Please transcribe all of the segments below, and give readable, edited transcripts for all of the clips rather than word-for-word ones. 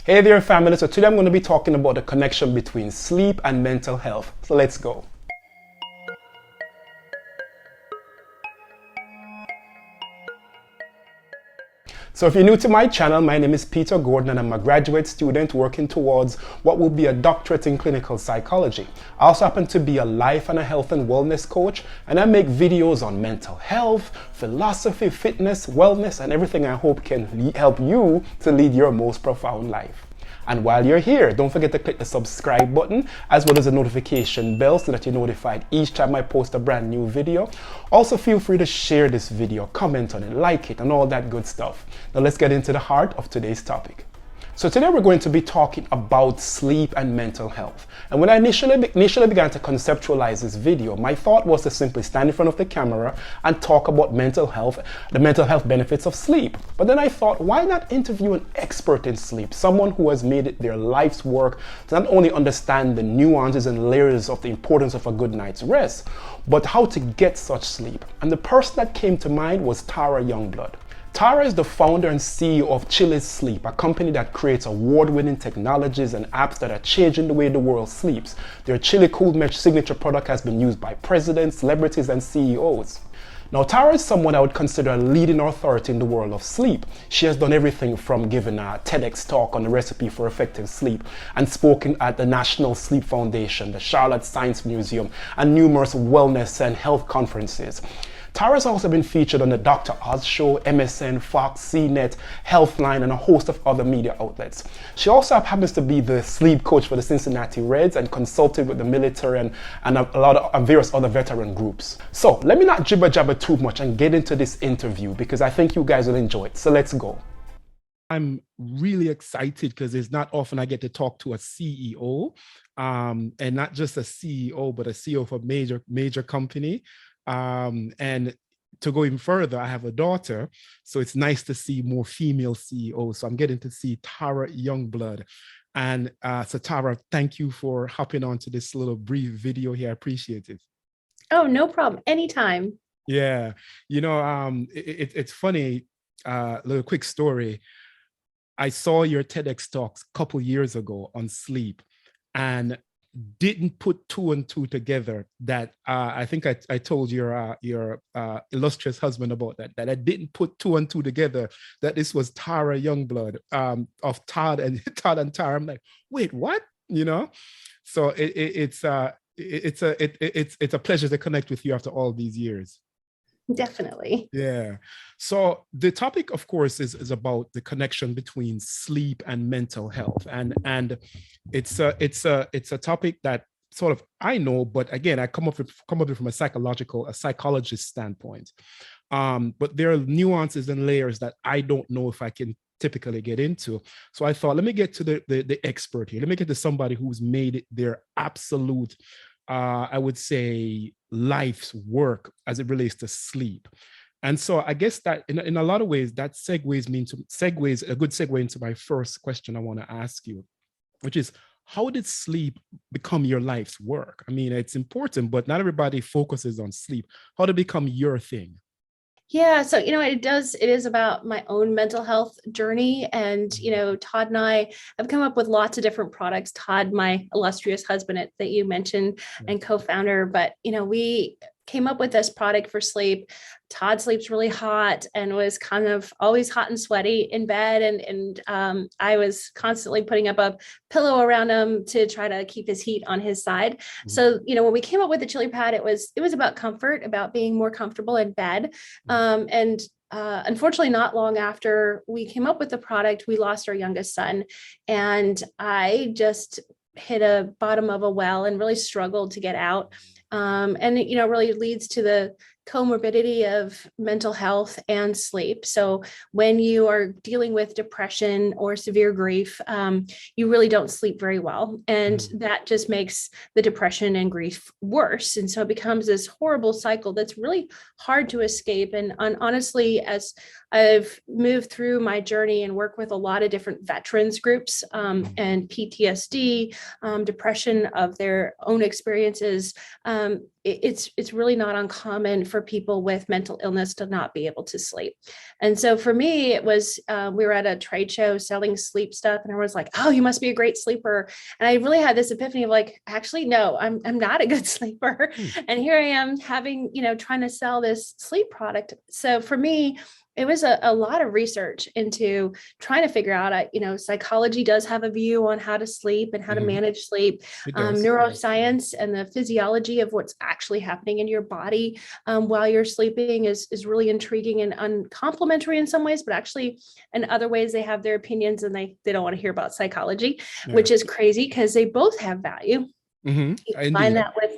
Hey there, family. So today I'm going to be talking about the connection between sleep and mental health. So let's go. So if you're new to my channel, my name is Peter Gordon and I'm a graduate student working towards what will be a doctorate in clinical psychology. I also happen to be a life and a health and wellness coach, and I make videos on mental health, philosophy, fitness, wellness, and everything I hope can help you to lead your most profound life. And while you're here, don't forget to click the subscribe button as well as the notification bell so that you're notified each time I post a brand new video. Also, feel free to share this video, comment on it, like it, and all that good stuff. Now let's get into the heart of today's topic. So today we're going to be talking about sleep and mental health. And when I initially began to conceptualize this video, my thought was to simply stand in front of the camera and talk about mental health, the mental health benefits of sleep. But then I thought, why not interview an expert in sleep, someone who has made it their life's work to not only understand the nuances and layers of the importance of a good night's rest, but how to get such sleep. And the person that came to mind was Tara Youngblood. Tara is the founder and CEO of Chilisleep, a company that creates award-winning technologies and apps that are changing the way the world sleeps. Their Chili Cool Mesh signature product has been used by presidents, celebrities, and CEOs. Now, Tara is someone I would consider a leading authority in the world of sleep. She has done everything from giving a TEDx talk on the recipe for effective sleep and spoken at the National Sleep Foundation, the Charlotte Science Museum, and numerous wellness and health conferences. Tara has also been featured on the Dr. Oz Show, MSN, Fox, CNET, Healthline, and a host of other media outlets. She also happens to be the sleep coach for the Cincinnati Reds and consulted with the military and a lot of various other veteran groups. So let me not jibber jabber too much and get into this interview because I think you guys will enjoy it. So let's go. I'm really excited because it's not often I get to talk to a CEO, and not just a CEO, but a CEO of a major company. And to go even further, I have a daughter, so it's nice to see more female CEOs. So I'm getting to see Tara Youngblood. And so Tara, thank you for hopping on to this little brief video here. I appreciate it. Oh, no problem. Anytime. Yeah. It's funny, little quick story. I saw your TEDx talks a couple years ago on sleep and didn't put two and two together that I think I told your illustrious husband about that I didn't put two and two together that this was Tara Youngblood of Todd and Tara. I'm like, wait, what? So it's a pleasure to connect with you after all these years. Definitely. Yeah. So the topic, of course, is about the connection between sleep and mental health, and it's a topic that sort of I know, but again, I come up with it from a psychologist standpoint. But there are nuances and layers that I don't know if I can typically get into. So I thought, let me get to the expert here. Let me get to somebody who's made it their absolute I would say life's work as it relates to sleep. And so I guess that in a lot of ways, that segues a good segue into my first question I want to ask you, which is, how did sleep become your life's work? I mean, it's important, but not everybody focuses on sleep. How did it become your thing? Yeah, so it is about my own mental health journey. And Todd and I have come up with lots of different products. Todd, my illustrious husband that you mentioned, and co-founder, but we came up with this product for sleep. Todd sleeps really hot and was kind of always hot and sweaty in bed. And I was constantly putting up a pillow around him to try to keep his heat on his side. Mm-hmm. So, when we came up with the Chili Pad, it was about comfort, about being more comfortable in bed. Unfortunately, not long after we came up with the product, we lost our youngest son. And I just hit a bottom of a well and really struggled to get out. And it, really leads to the comorbidity of mental health and sleep. So when you are dealing with depression or severe grief, you really don't sleep very well. And that just makes the depression and grief worse. And so it becomes this horrible cycle that's really hard to escape. And honestly, as I've moved through my journey and work with a lot of different veterans groups and PTSD, depression of their own experiences, it's really not uncommon for people with mental illness to not be able to sleep. And so for me, it was, we were at a trade show selling sleep stuff, and everyone's like, oh, you must be a great sleeper. And I really had this epiphany of like, actually, no, I'm not a good sleeper. And here I am having, trying to sell this sleep product. So for me, it was a lot of research into trying to figure out, psychology does have a view on how to sleep and how to manage sleep. Neuroscience and the physiology of what's actually happening in your body while you're sleeping is really intriguing and uncomplimentary in some ways, but actually in other ways, they have their opinions and they don't want to hear about psychology, which is crazy because they both have value. You find that with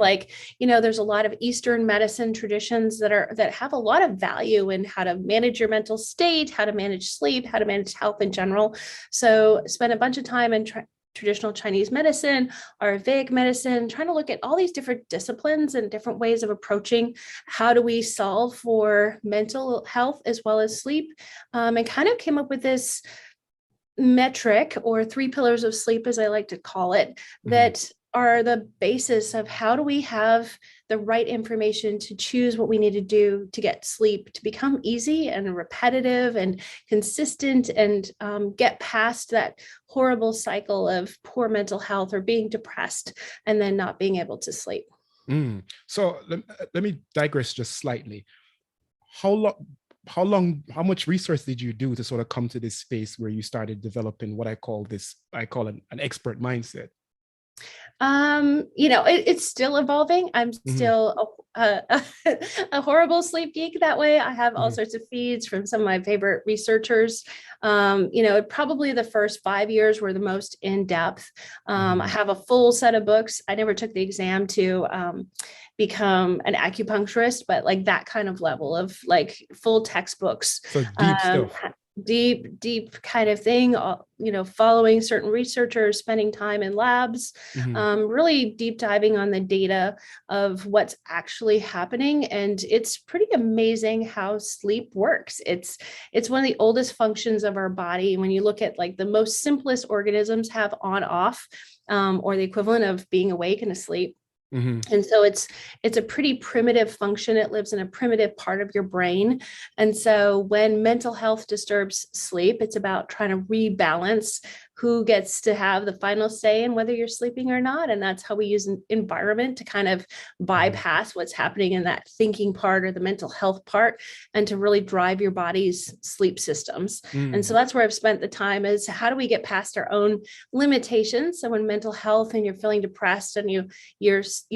there's a lot of Eastern medicine traditions that have a lot of value in how to manage your mental state, how to manage sleep, how to manage health in general. So spend a bunch of time in traditional Chinese medicine, Ayurvedic medicine, trying to look at all these different disciplines and different ways of approaching how do we solve for mental health as well as sleep, and kind of came up with this metric, or 3 pillars of sleep, as I like to call it, that are the basis of how do we have the right information to choose what we need to do to get sleep to become easy and repetitive and consistent, and get past that horrible cycle of poor mental health or being depressed and then not being able to sleep. So let me digress just slightly. How much research did you do to sort of come to this space where you started developing what I call an expert mindset? It's still evolving. I'm still a horrible sleep geek that way. I have all sorts of feeds from some of my favorite researchers. Probably the first 5 years were the most in depth. I have a full set of books. I never took the exam to become an acupuncturist, but like that kind of level of like full textbooks. So deep stuff. Deep kind of thing, following certain researchers, spending time in labs, really deep diving on the data of what's actually happening. And it's pretty amazing how sleep works. It's one of the oldest functions of our body. When you look at like the most simplest organisms have on off, or the equivalent of being awake and asleep. And so it's a pretty primitive function. It lives in a primitive part of your brain. And so when mental health disturbs sleep, it's about trying to rebalance who gets to have the final say in whether you're sleeping or not. And that's how we use an environment to kind of bypass what's happening in that thinking part or the mental health part, and to really drive your body's sleep systems. And so that's where I've spent the time, is how do we get past our own limitations? So when mental health and you're feeling depressed and you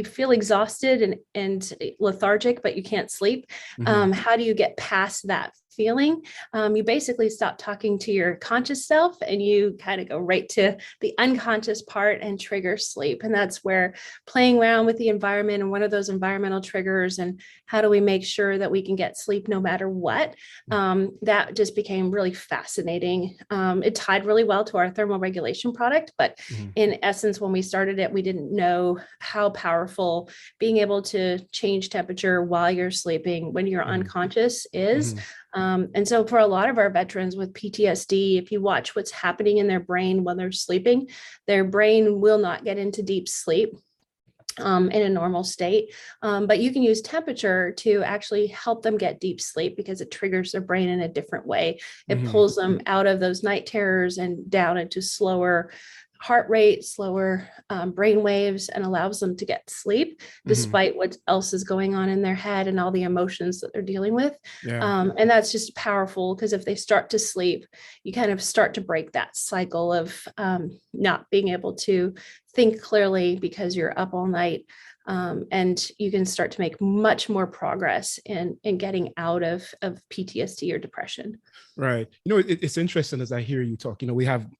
feel exhausted and lethargic, but you can't sleep, how do you get past that feeling? You basically stop talking to your conscious self and you kind of go right to the unconscious part and trigger sleep. And that's where playing around with the environment and one of those environmental triggers, and how do we make sure that we can get sleep no matter what, that just became really fascinating. It tied really well to our thermal regulation product, but in essence, when we started it, we didn't know how powerful being able to change temperature while you're sleeping when you're unconscious is. And so for a lot of our veterans with PTSD, if you watch what's happening in their brain when they're sleeping, their brain will not get into deep sleep in a normal state. But you can use temperature to actually help them get deep sleep because it triggers their brain in a different way. It pulls them out of those night terrors and down into slower heart rate, slower brain waves, and allows them to get sleep despite what else is going on in their head and all the emotions that they're dealing with. And that's just powerful, because if they start to sleep, you kind of start to break that cycle of not being able to think clearly because you're up all night. And you can start to make much more progress in getting out of PTSD or depression. Right. It's interesting as I hear you talk. When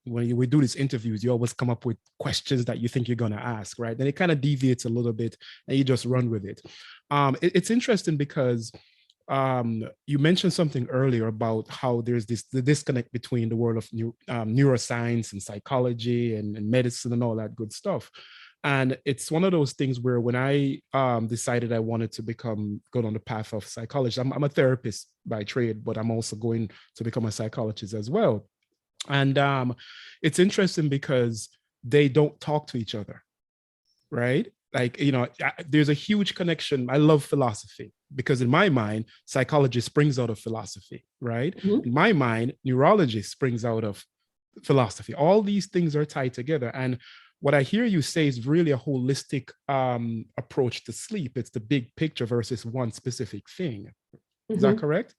we do these interviews, you always come up with questions that you think you're going to ask, right? Then it kind of deviates a little bit and you just run with it. It's interesting because you mentioned something earlier about how there's the disconnect between the world of neuroscience and psychology and medicine and all that good stuff. And it's one of those things where when I decided I wanted to go on the path of psychology, I'm a therapist by trade, but I'm also going to become a psychologist as well. And it's interesting because they don't talk to each other, right? Like, there's a huge connection. I love philosophy because in my mind, psychology springs out of philosophy, right? Mhm. In my mind, neurology springs out of philosophy. All these things are tied together. And what I hear you say is really a holistic approach to sleep. It's the big picture versus one specific thing. Is that Mhm. correct?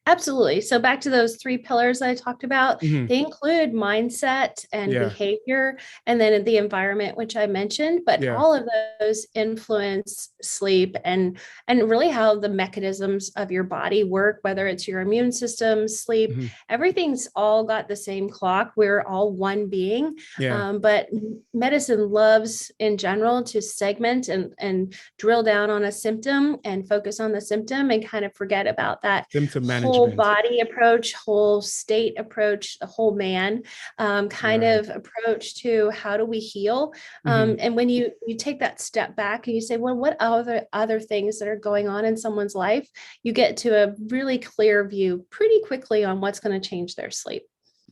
Absolutely. So back to those three pillars that I talked about, Mm-hmm. they include mindset and Yeah. behavior, and then the environment, which I mentioned, but Yeah. all of those influence sleep and really how the mechanisms of your body work, whether it's your immune system, sleep, Mm-hmm. everything's all got the same clock. We're all one being. Yeah. But medicine loves in general to segment and drill down on a symptom and focus on the symptom and kind of forget about that Symptom whole management. body approach, whole state approach, the whole man kind Right. of approach to how do we heal. Mm-hmm. And when you take that step back and you say, well, what other things that are going on in someone's life, you get to a really clear view pretty quickly on what's going to change their sleep.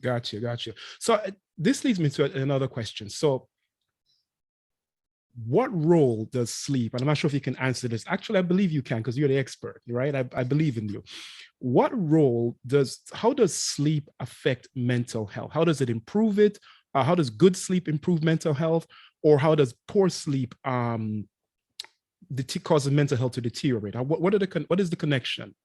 Gotcha. So this leads me to another question. So what role does sleep, and I'm not sure if you can answer this. Actually, I believe you can because you're the expert, right? I believe in you. How does sleep affect mental health? How does it improve it? How does good sleep improve mental health? Or how does poor sleep cause mental health to deteriorate? What is the connection?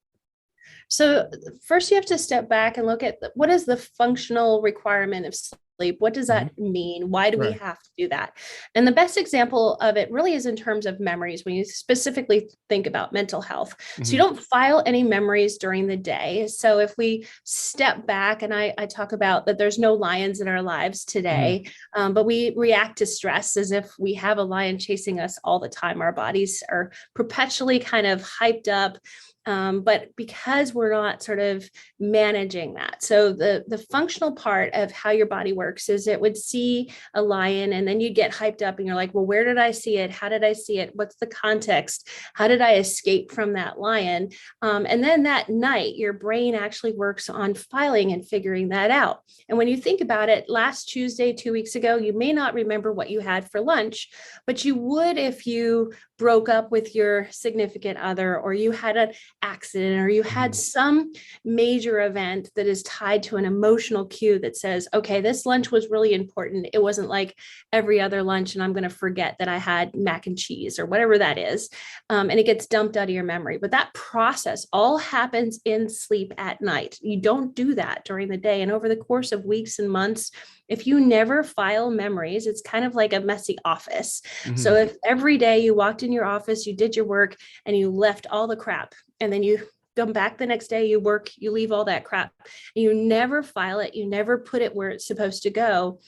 So first you have to step back and look at what is the functional requirement of sleep? What does Mm-hmm. that mean? Why do we Right. have to do that? And the best example of it really is in terms of memories when you specifically think about mental health. So you Mm-hmm. don't file any memories during the day. So if we step back, and I talk about that there's no lions in our lives Mm-hmm. today, but we react to stress as if we have a lion chasing us all the time. Our bodies are perpetually kind of hyped up. But because we're not sort of managing that. So the functional part of how your body works is it would see a lion and then you get hyped up and you're like, well, where did I see it? How did I see it? What's the context? How did I escape from that lion? And then that night, your brain actually works on filing and figuring that out. And when you think about it, last Tuesday, 2 weeks ago, you may not remember what you had for lunch, but you would if you broke up with your significant other or you had an accident or you had some major event that is tied to an emotional cue that says, okay, this lunch was really important. It wasn't like every other lunch and I'm going to forget that I had mac and cheese or whatever that is. And it gets dumped out of your memory. But that process all happens in sleep at night. You don't do that during the day. And over the course of weeks and months, if you never file memories, it's kind of like a messy office. Mm-hmm. So if every day you walked in your office, you did your work and you left all the crap, and then you come back the next day, you work, you leave all that crap, and you never file it, you never put it where it's supposed to go,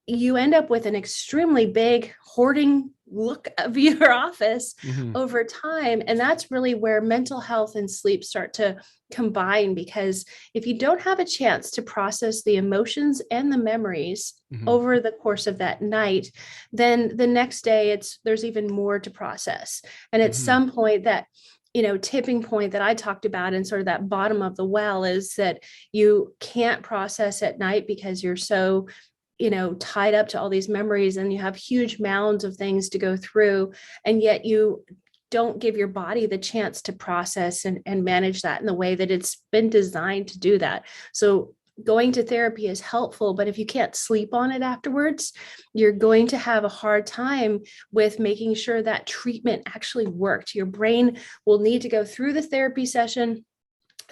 you end up with an extremely big hoarding look of your office over time. And that's really where mental health and sleep start to combine, because if you don't have a chance to process the emotions and the memories over the course of that night, then the next day there's even more to process. And at some point that tipping point that I talked about and sort of that bottom of the well is that you can't process at night because you're so tied up to all these memories and you have huge mounds of things to go through, and yet you don't give your body the chance to process and manage that in the way that it's been designed to do that. So going to therapy is helpful, but if you can't sleep on it afterwards, you're going to have a hard time with making sure that treatment actually worked. Your brain will need to go through the therapy session,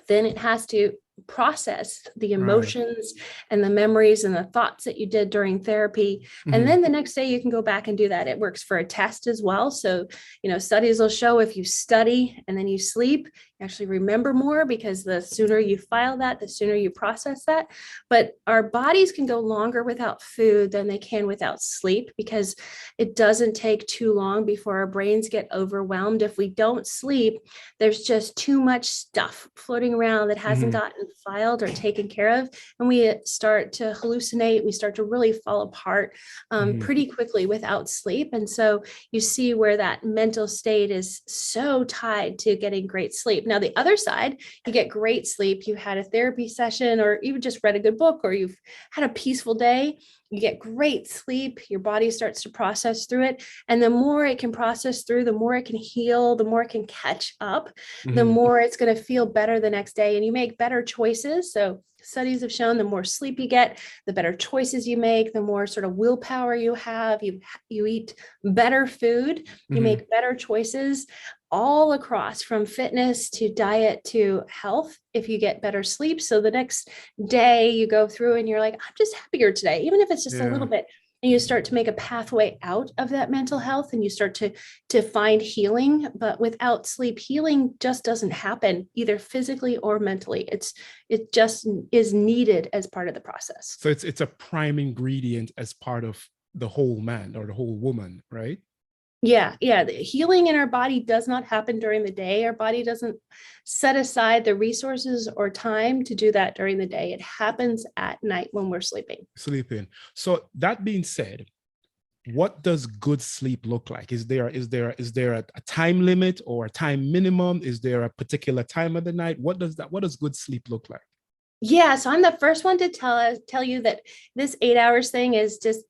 then it has to process the emotions and the memories and the thoughts that you did during therapy. And then the next day you can go back and do that. It works for a test as well. So, studies will show if you study and then you sleep, you actually remember more, because the sooner you file that, the sooner you process that. But our bodies can go longer without food than they can without sleep, because it doesn't take too long before our brains get overwhelmed. If we don't sleep, there's just too much stuff floating around that hasn't gotten filed or taken care of, and we start to hallucinate. We start to really fall apart pretty quickly without sleep. And so you see where that mental state is so tied to getting great sleep. Now, the other side, you get great sleep. You had a therapy session, or even just read a good book, or you've had a peaceful day. You get great sleep. Your body starts to process through it. And the more it can process through, the more it can heal, the more it can catch up, the more it's going to feel better the next day. And you make better choices. So studies have shown the more sleep you get, the better choices you make, the more sort of willpower you have. You eat better food, you make better choices all across, from fitness to diet to health, if you get better sleep. So the next day you go through and you're like, I'm just happier today, even if it's just a little bit. And you start to make a pathway out of that mental health, and you start to find healing. But without sleep, healing just doesn't happen, either physically or mentally. It just is needed as part of the process. So it's a prime ingredient as part of the whole man or the whole woman, right? Yeah. The healing in our body does not happen during the day. Our body doesn't set aside the resources or time to do that during the day. It happens at night when we're sleeping. So that being said, what does good sleep look like? Is there a time limit or a time minimum? Is there a particular time of the night? What does good sleep look like? Yeah. So I'm the first one to tell you that this 8 hours thing is just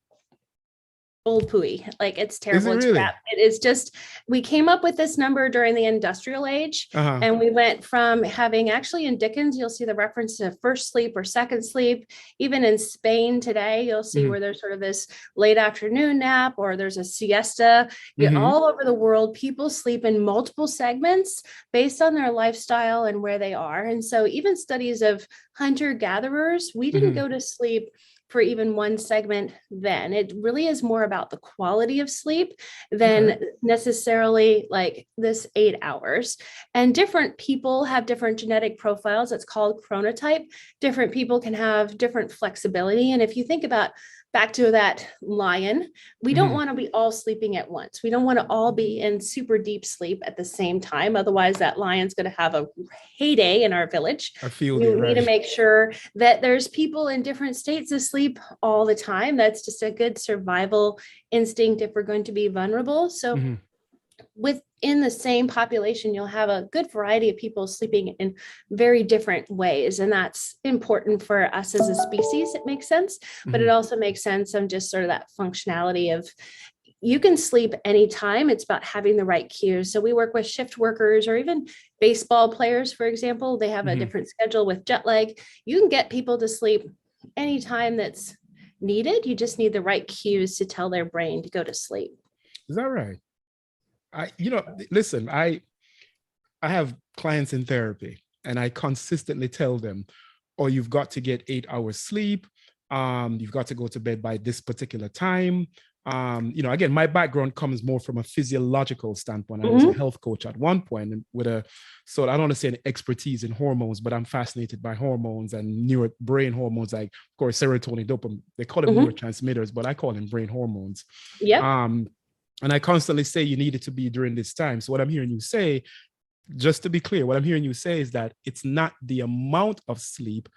old pooey. Like, it's terrible. Is it it's really? crap. It is just, we came up with this number during the industrial age, and we went from having, actually in Dickens, you'll see the reference to first sleep or second sleep. Even in Spain today, you'll see where there's sort of this late afternoon nap, or there's a siesta. All over the world, people sleep in multiple segments based on their lifestyle and where they are. And so even studies of hunter-gatherers, we didn't go to sleep for even one segment then. It really is more about the quality of sleep than necessarily like this 8 hours. And different people have different genetic profiles. It's called chronotype. Different people can have different flexibility. And if you think about back to that lion, we don't want to be all sleeping at once. We don't want to all be in super deep sleep at the same time. Otherwise, that lion's going to have a heyday in our village. We need to make sure that there's people in different states of sleep all the time. That's just a good survival instinct if we're going to be vulnerable. So within the same population, you'll have a good variety of people sleeping in very different ways. And that's important for us as a species. It makes sense, but it also makes sense of just sort of that functionality of, you can sleep anytime. It's about having the right cues. So we work with shift workers, or even baseball players, for example. They have a different schedule with jet lag. You can get people to sleep anytime that's needed. You just need the right cues to tell their brain to go to sleep. Is that right? Listen, I have clients in therapy, and I consistently tell them, oh, you've got to get 8 hours sleep. You've got to go to bed by this particular time. Again, my background comes more from a physiological standpoint. I was a health coach at one point, and so I don't want to say an expertise in hormones, but I'm fascinated by hormones and brain hormones, like, of course, serotonin, dopamine. They call them neurotransmitters, but I call them brain hormones. And I constantly say you need it to be during this time. So what I'm hearing you say, just to be clear, what I'm hearing you say is that it's not the amount of sleep,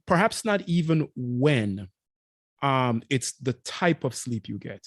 perhaps not even when, it's the type of sleep you get.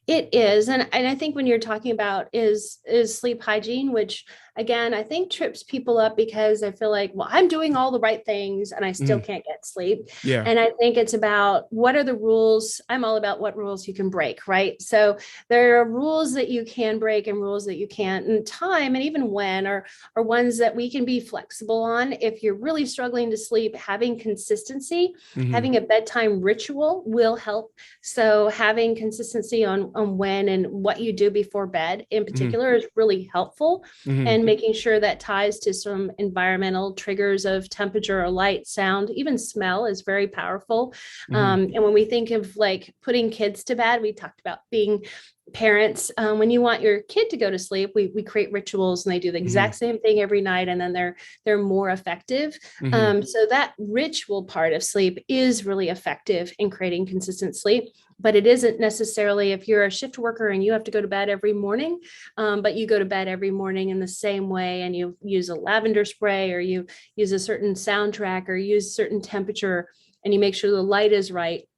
It is. And I think when you're talking about is sleep hygiene, which again, I think trips people up, because I feel like, well, I'm doing all the right things and I still can't get sleep. Yeah. And I think it's about, what are the rules? I'm all about what rules you can break, right? So there are rules that you can break and rules that you can't, and time, and even when, are ones that we can be flexible on. If you're really struggling to sleep, having consistency, having a bedtime ritual will help. So having consistency on when and what you do before bed in particular is really helpful. And making sure that ties to some environmental triggers of temperature or light, sound, even smell is very powerful. And when we think of like putting kids to bed, we talked about being parents. When you want your kid to go to sleep, we create rituals, and they do the exact same thing every night, and then they're more effective. So that ritual part of sleep is really effective in creating consistent sleep. But it isn't necessarily, if you're a shift worker and you have to go to bed every morning, but you go to bed every morning in the same way, and you use a lavender spray, or you use a certain soundtrack, or use certain temperature, and you make sure the light is right,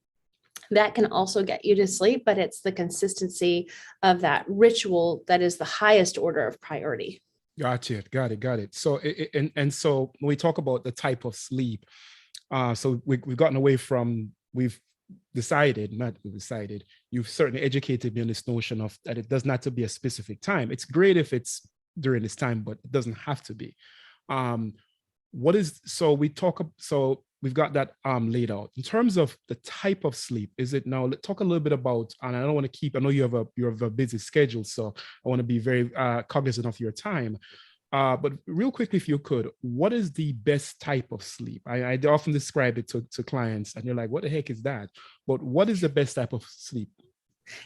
that can also get you to sleep. But it's the consistency of that ritual that is the highest order of priority. Gotcha. Got it. Got it. So, and so when we talk about the type of sleep, so we've gotten away from, we've decided, not decided, you've certainly educated me on this notion of that it does not have to be a specific time. It's great if it's during this time, but it doesn't have to be. Um, what is, so we talk, so we've got that laid out. In terms of the type of sleep, is it now, let's talk a little bit about, and I don't want to keep, I know you have a busy schedule, so I want to be very cognizant of your time. But real quickly, if you could, what is the best type of sleep? I often describe it to clients and you're like, what the heck is that? But what is the best type of sleep?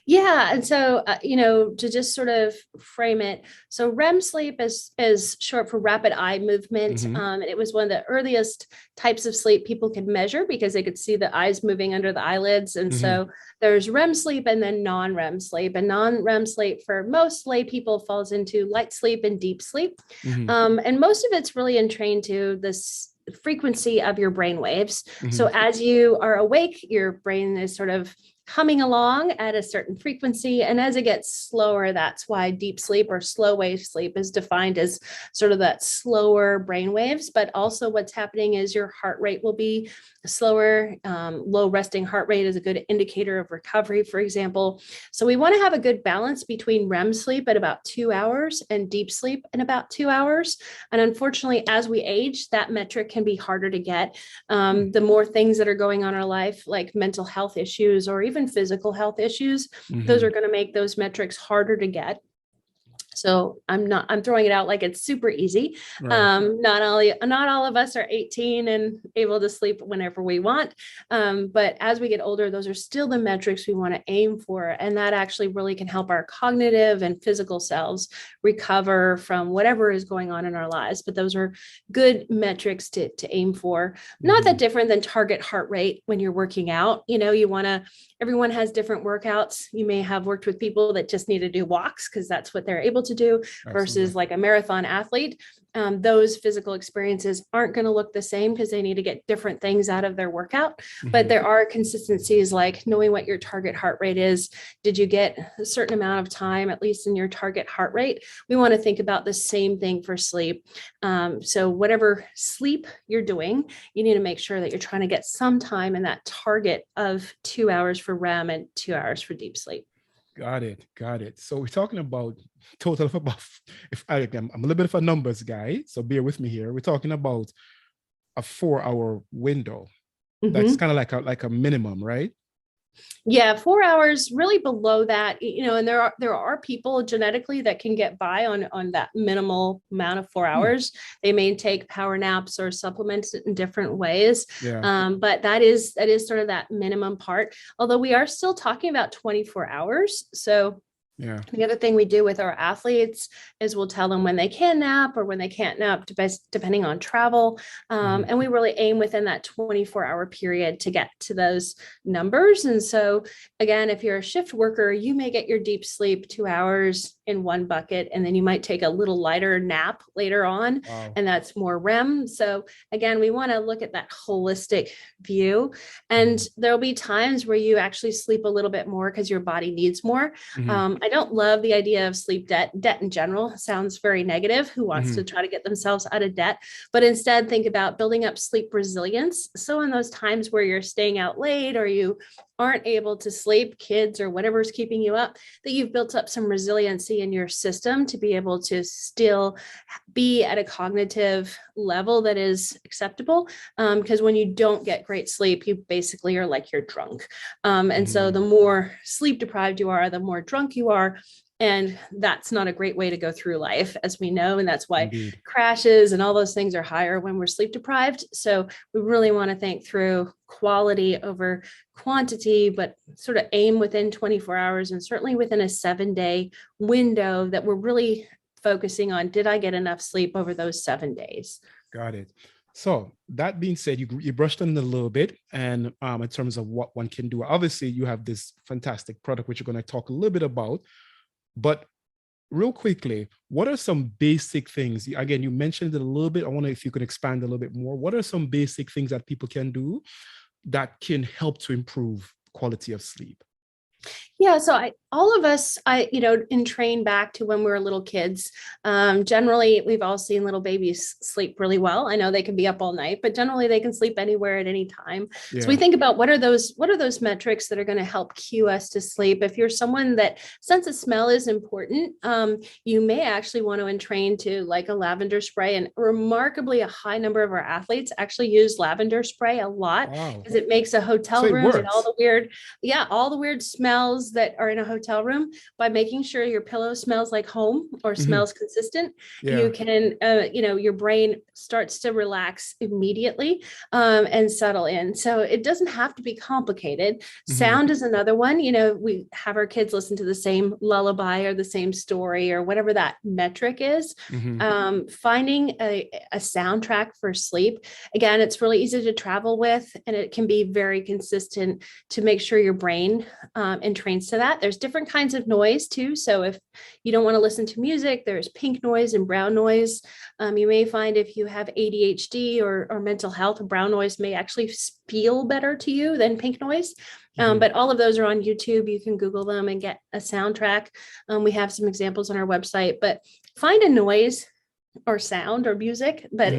Yeah. And so, to just sort of frame it, so REM sleep is short for rapid eye movement. Mm-hmm. And it was one of the earliest types of sleep people could measure because they could see the eyes moving under the eyelids. And Mm-hmm. so there's REM sleep and then non-REM sleep. And non-REM sleep for most lay people falls into light sleep and deep sleep. Mm-hmm. And most of it's really entrained to this frequency of your brain waves. Mm-hmm. So as you are awake, your brain is sort of humming along at a certain frequency. And as it gets slower, that's why deep sleep or slow wave sleep is defined as sort of that slower brain waves. But also what's happening is your heart rate will be slower. Low resting heart rate is a good indicator of recovery, for example. So we want to have a good balance between REM sleep at about 2 hours and deep sleep in about 2 hours. And unfortunately, as we age, that metric can be harder to get. The more things that are going on in our life, like mental health issues or even physical health issues, those are going to make those metrics harder to get. So I'm throwing it out like it's super easy. Right. Not all of us are 18 and able to sleep whenever we want. But as we get older, those are still the metrics we want to aim for. And that actually really can help our cognitive and physical selves recover from whatever is going on in our lives. But those are good metrics to aim for. Not that different than target heart rate when you're working out. Everyone has different workouts. You may have worked with people that just need to do walks because that's what they're able to do versus like a marathon athlete. Those physical experiences aren't going to look the same because they need to get different things out of their workout. But there are consistencies like knowing what your target heart rate is. Did you get a certain amount of time, at least in your target heart rate? We want to think about the same thing for sleep. So whatever sleep you're doing, you need to make sure that you're trying to get some time in that target of 2 hours for REM and 2 hours for deep sleep. Got it. Got it. So we're talking about total of about, if I'm a little bit of a numbers guy, so bear with me here. We're talking about a 4-hour window. That's kind of like a minimum, right? Yeah, 4 hours, really below that, and there are people genetically that can get by on that minimal amount of 4 hours. They may take power naps or supplements in different ways. But that is sort of that minimum part. Although we are still talking about 24 hours. So the other thing we do with our athletes is we'll tell them when they can nap or when they can't nap, depending on travel. And we really aim within that 24-hour period to get to those numbers. And so, again, if you're a shift worker, you may get your deep sleep 2 hours in one bucket, and then you might take a little lighter nap later on. And that's more REM. So again, we want to look at that holistic view. And there'll be times where you actually sleep a little bit more because your body needs more. I don't love the idea of sleep debt. Debt in general sounds very negative. Who wants to try to get themselves out of debt? But instead, think about building up sleep resilience. So in those times where you're staying out late or you aren't able to sleep, kids or whatever's keeping you up, that you've built up some resiliency in your system to be able to still be at a cognitive level that is acceptable. Because when you don't get great sleep, you basically are like you're drunk. And so the more sleep deprived you are, the more drunk you are. And that's not a great way to go through life, as we know. And that's why crashes and all those things are higher when we're sleep deprived. So we really want to think through quality over quantity, but sort of aim within 24 hours and certainly within a 7-day window that we're really focusing on. Did I get enough sleep over those 7 days? Got it. So that being said, you brushed on it a little bit, and in terms of what one can do, obviously you have this fantastic product, which you're going to talk a little bit about. But real quickly, what are some basic things? Again, you mentioned it a little bit. I wonder if you could expand a little bit more. What are some basic things that people can do that can help to improve quality of sleep? Yeah, so all of us, entrain back to when we were little kids. Generally, we've all seen little babies sleep really well. I know they can be up all night, but generally they can sleep anywhere at any time. So we Yeah. think about what are those metrics that are going to help cue us to sleep. If you're someone that sense of smell is important, you may actually want to entrain to like a lavender spray. And remarkably, a high number of our athletes actually use lavender spray a lot Wow. because it makes a So hotel it room and works. all the weird smells that are in a hotel room. By making sure your pillow smells like home or Hmm. smells consistent, Yeah. you can your brain starts to relax immediately, and settle in. So it doesn't have to be complicated. Hmm. Sound is another one. We have our kids listen to the same lullaby or the same story or whatever that metric is. Hmm. Finding a soundtrack for sleep, again, it's really easy to travel with, and it can be very consistent to make sure your brain entrains to that. There's different kinds of noise too. So if you don't want to listen to music, there's pink noise and brown noise. You may find if you have ADHD or mental health, brown noise may actually feel better to you than pink noise. Hmm. But all of those are on YouTube. You can Google them and get a soundtrack. We have some examples on our website, but find a noise or sound or music that Hmm.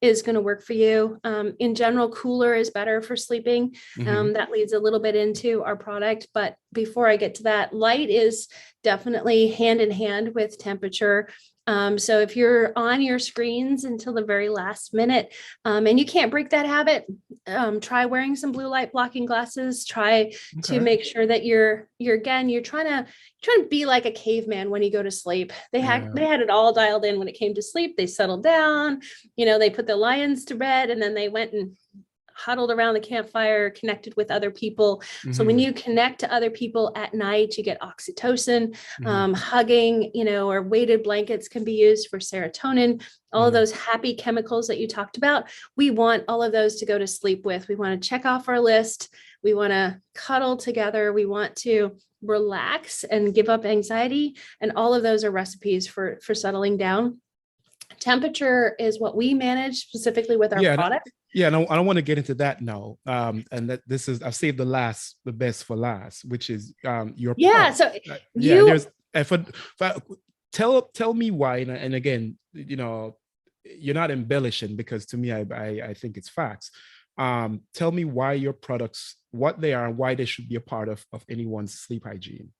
is going to work for you. In general, cooler is better for sleeping. Hmm. That leads a little bit into our product. But before I get to that, light is definitely hand in hand with temperature. So if you're on your screens until the very last minute, and you can't break that habit, try wearing some blue light blocking glasses. Try to Okay. make sure that you're trying to be like a caveman when you go to sleep. Yeah. They had it all dialed in when it came to sleep. They settled down, they put the lions to bed, and then they went and huddled around the campfire, connected with other people. So when Hmm. you connect to other people at night, you get oxytocin. Hmm. Hugging, or weighted blankets can be used for serotonin. All of Hmm. those happy chemicals that you talked about, we want all of those to go to sleep with. We want to check off our list. We want to cuddle together. We want to relax and give up anxiety. And all of those are recipes for settling down. Temperature is what we manage specifically with our Yeah. product. Yeah. And I don't want to get into that now. And that this is, I've saved the best for last, which is your Yeah. product. So Yeah. you There's, for tell me why. And again, you're not embellishing because to me, I think it's facts. Tell me why your products, what they are, and why they should be a part of anyone's sleep hygiene.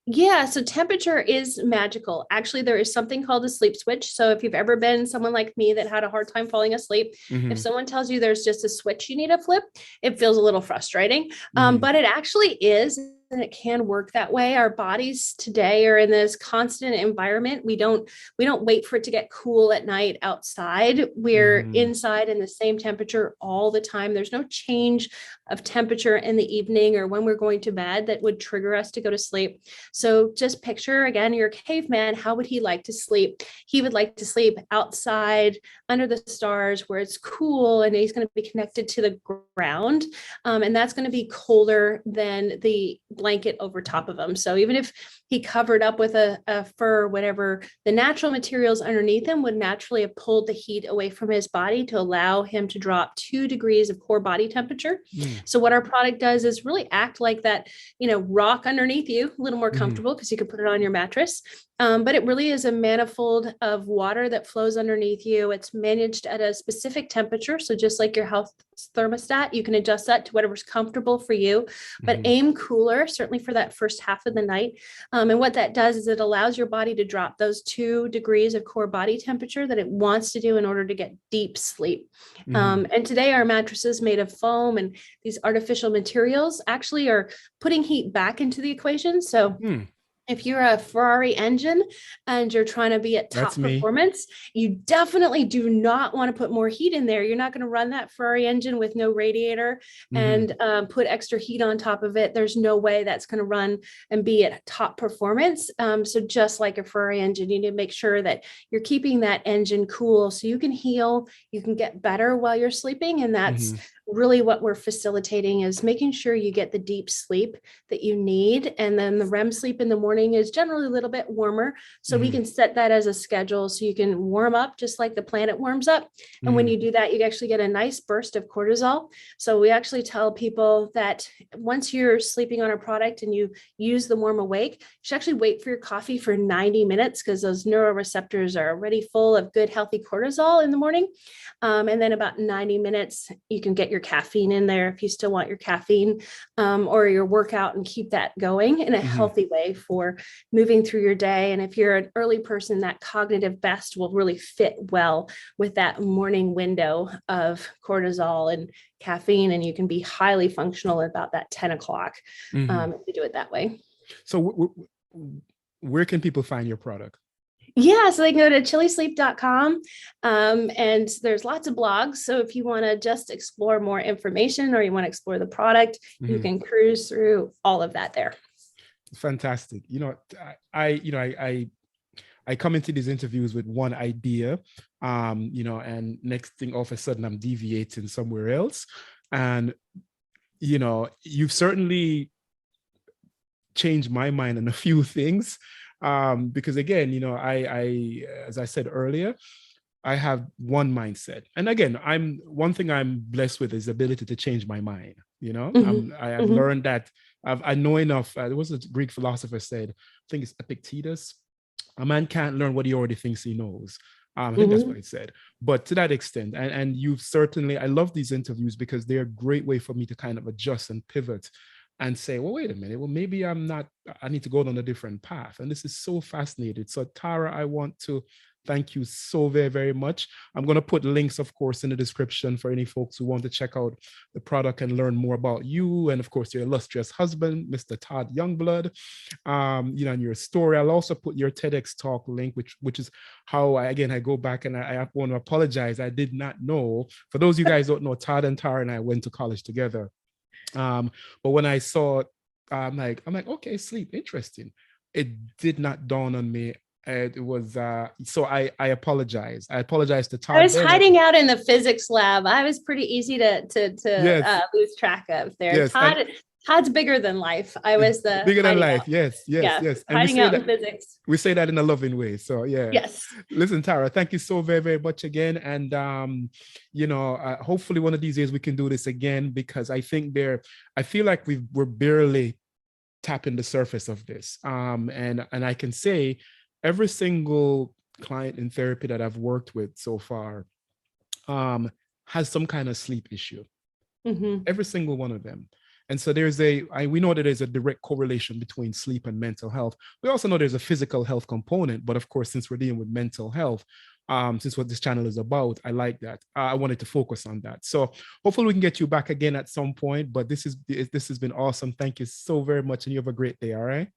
Yeah, so temperature is magical. Actually, there is something called a sleep switch. So if you've ever been someone like me that had a hard time falling asleep, if Hmm. someone tells you there's just a switch you need to flip, it feels a little frustrating. Hmm. But it actually is, and it can work that way. Our bodies today are in this constant environment. We don't wait for it to get cool at night outside. We're Hmm. inside in the same temperature all the time. There's no change of temperature in the evening or when we're going to bed that would trigger us to go to sleep. So just picture again, your caveman. How would he like to sleep? He would like to sleep outside under the stars where it's cool and he's going to be connected to the ground. And that's going to be colder than the blanket over top of him. So even if he covered up with a fur or whatever, the natural materials underneath him would naturally have pulled the heat away from his body to allow him to drop 2 degrees of core body temperature. Hmm. So what our product does is really act like that, rock underneath you, a little more Hmm. comfortable because you can put it on your mattress. But it really is a manifold of water that flows underneath you. It's managed at a specific temperature. So just like your house thermostat, you can adjust that to whatever's comfortable for you, but Hmm. aim cooler, certainly for that first half of the night. And what that does is it allows your body to drop those 2 degrees of core body temperature that it wants to do in order to get deep sleep. Hmm. And today our mattresses made of foam and these artificial materials actually are putting heat back into the equation. So Hmm. if you're a Ferrari engine and you're trying to be at That's top me. performance, you definitely do not want to put more heat in there. You're not going to run that Ferrari engine with no radiator Hmm. and put extra heat on top of it. There's no way that's going to run and be at top performance. So just like a Ferrari engine, you need to make sure that you're keeping that engine cool so you can heal, you can get better while you're sleeping. And that's Hmm. really what we're facilitating is making sure you get the deep sleep that you need. And then the REM sleep in the morning is generally a little bit warmer. So we can set that as a schedule so you can warm up just like the planet warms up. And when you do that, you actually get a nice burst of cortisol. So we actually tell people that once you're sleeping on a product and you use the warm awake, you should actually wait for your coffee for 90 minutes because those neuroreceptors are already full of good, healthy cortisol in the morning. And then about 90 minutes, you can get your caffeine in there if you still want your caffeine or your workout, and keep that going in a healthy way for moving through your day. And if you're an early person, that cognitive best will really fit well with that morning window of cortisol and caffeine, and you can be highly functional at about that 10 o'clock if you do it that way. So where can people find your product? Yeah, so they can go to chilisleep.com and there's lots of blogs. So if you want to just explore more information or you want to explore the product, you can cruise through all of that there. Fantastic. I come into these interviews with one idea, and next thing, all of a sudden I'm deviating somewhere else. And, you've certainly changed my mind on a few things. Because again, I, as I said earlier, I have one mindset. And again, one thing I'm blessed with is the ability to change my mind. I have learned that I know enough. There was a Greek philosopher said, I think it's Epictetus, a man can't learn what he already thinks he knows. I think that's what he said. But to that extent, and you've certainly, I love these interviews because they're a great way for me to kind of adjust and pivot and say, well, wait a minute, well, maybe I need to go on a different path. And this is so fascinating. So Tara, I want to thank you so very, very much. I'm going to put links, of course, in the description for any folks who want to check out the product and learn more about you. And of course, your illustrious husband, Mr. Tara Youngblood, and your story. I'll also put your TEDx talk link, which is how I go back, and I want to apologize. I did not know. For those of you guys who don't know, Todd and Tara and I went to college together. But when I saw it, I'm like, okay, sleep, interesting. It did not dawn on me. It was so I apologize. I apologize to Todd. I was hiding out in the physics lab. I was pretty easy to lose track of there. Yes, Todd's bigger than life. I was the bigger than life. Out. Yes. And hiding out in physics. We say that in a loving way. So yeah. Yes. Listen, Tara, thank you so very, very much again. And hopefully one of these days we can do this again, because I feel like we're barely tapping the surface of this. And I can say every single client in therapy that I've worked with so far has some kind of sleep issue. Every single one of them. And so we know that there's a direct correlation between sleep and mental health. We also know there's a physical health component, but of course, since we're dealing with mental health, since what this channel is about, I like that. I wanted to focus on that. So hopefully we can get you back again at some point, but this has been awesome. Thank you so very much. And you have a great day. All right.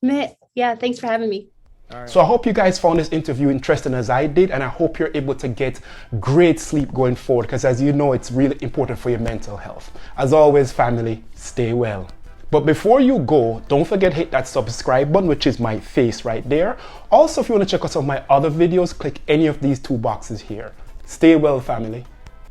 Yeah. Thanks for having me. Right. So I hope you guys found this interview interesting as I did, and I hope you're able to get great sleep going forward, because as you know, it's really important for your mental health. As always, family, stay well. But before you go, don't forget to hit that subscribe button, which is my face right there. Also, if you want to check out some of my other videos, click any of these two boxes here. Stay well, family.